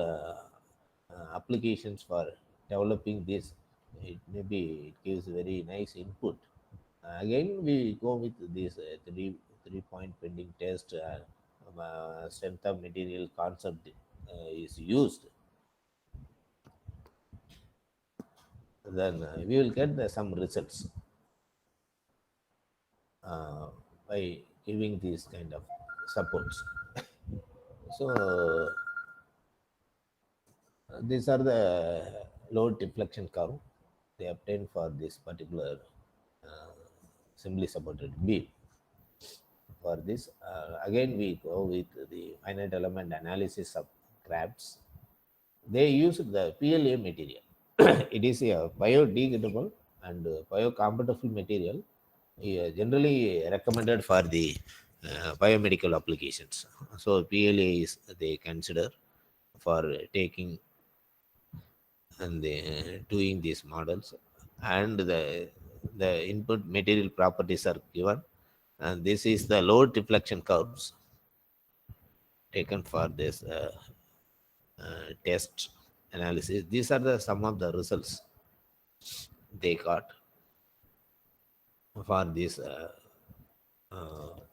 applications for developing this. It maybe it gives very nice input. Again, we go with this 3-point bending test. Strength of material concept is used. Then we will get some results by giving these kind of supports. So these are the load deflection curve they obtained for this particular simply supported beam. For this, again we go with the finite element analysis of crafts. They use the PLA material. It is a biodegradable and biocompatible material, generally recommended for the biomedical applications. So PLA is they consider for taking and doing these models, and the input material properties are given, and this is the load deflection curves taken for this test analysis. These are the some of the results they got for these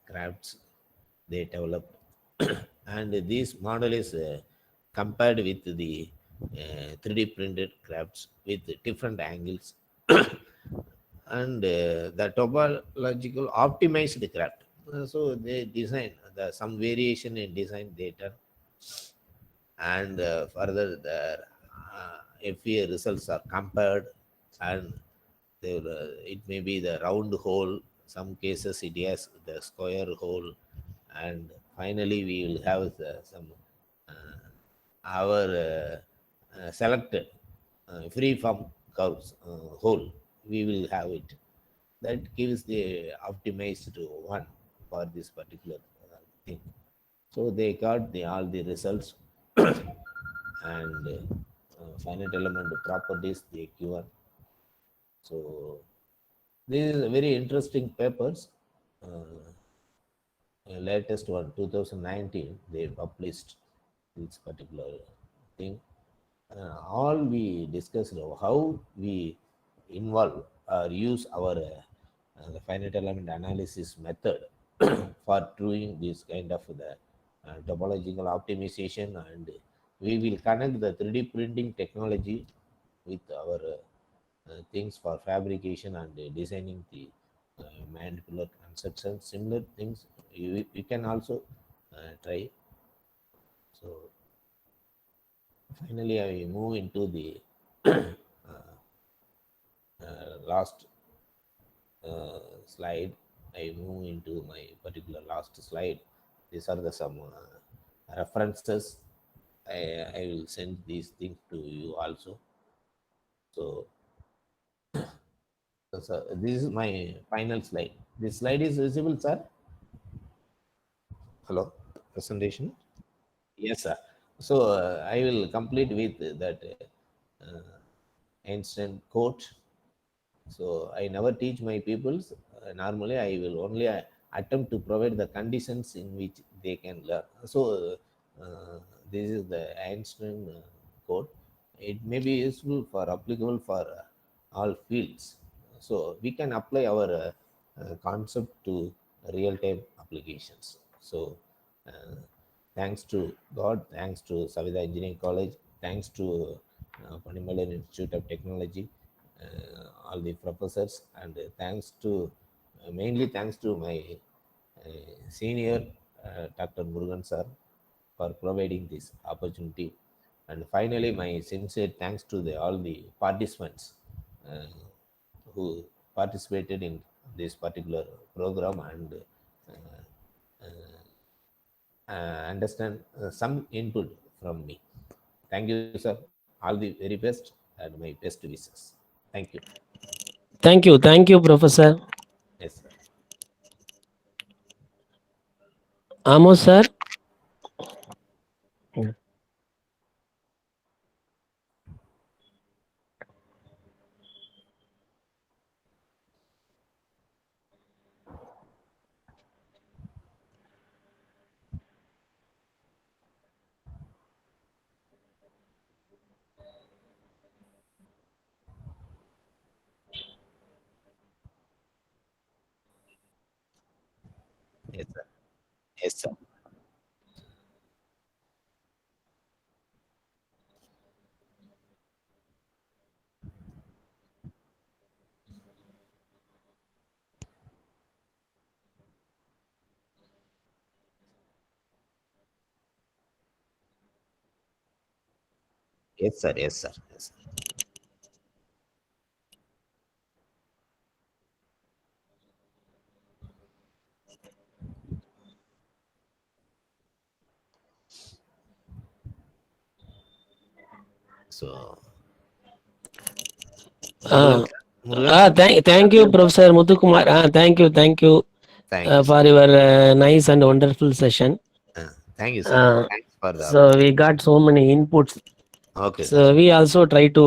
crafts they developed. And this model is compared with the 3D printed crafts with different angles and the topological optimized craft. So they design some variation in design data, and further the FEA results are compared, and it may be the round hole. Some cases it has the square hole, and finally we will have some our selected free-form curves hole. We will have it. That gives the optimized one for this particular thing. So they got all the results and finite element properties they given. So this is a very interesting papers. Latest one, 2019, they published this particular thing. All we discussed how we involve or use our the finite element analysis method for doing this kind of the topological optimization, and we will connect the 3D printing technology with our things for fabrication and designing the mandibular construction. Similar things you can also try. So finally, I move into the last slide. I move into my particular last slide. These are the some references. I will send these things to you also. So So this is my final slide. This slide is visible, sir. Hello, presentation. Yes, sir. So I will complete with that Einstein quote. So I never teach my pupils. Normally, I will only attempt to provide the conditions in which they can learn. So this is the Einstein quote. It may be useful for applicable for all fields. So we can apply our concept to real-time applications. So thanks to God, thanks to Savitha Engineering College, thanks to Panimalan Institute of Technology, all the professors, and thanks to mainly thanks to my senior Dr. Murugan sir for providing this opportunity, and finally my sincere thanks to all the participants who participated in this particular program and understand some input from me. Thank you, sir. All the very best and my best wishes. Thank you. Thank you, Professor. Yes, sir. Amos, sir. Yes, sir. Yes, sir. Yes, sir. Yes, sir. Yes, sir. So, Ah, Murugan sir, thank you, Professor Muthukumar. Thank you thank you, sir. for your nice and wonderful session. Thank you, sir. Thanks for the So we got so many inputs. okay, So sir. we also try to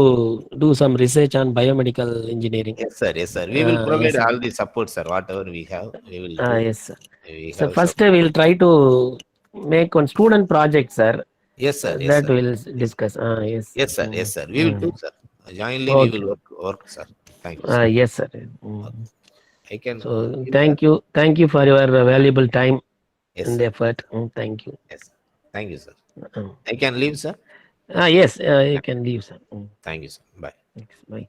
do some research on biomedical engineering. Yes, sir. Yes, sir. We will provide yes, sir. all the support, sir. Whatever we have, we will do. Yes, sir. We So have first support. we'll try to make one student project, sir. Yes, sir. Yes, That sir. we'll discuss. Yes. Yes, sir. Yes, sir. We will do, sir. Jointly, we will work, sir. Thank you, sir. Yes, sir. I can. So thank you for your valuable time Yes, and sir. effort. Thank you. Yes, sir. Thank you, sir. Uh, I can leave, sir. yes, you can leave, sir. Thank you, sir. Bye. Thanks. Bye.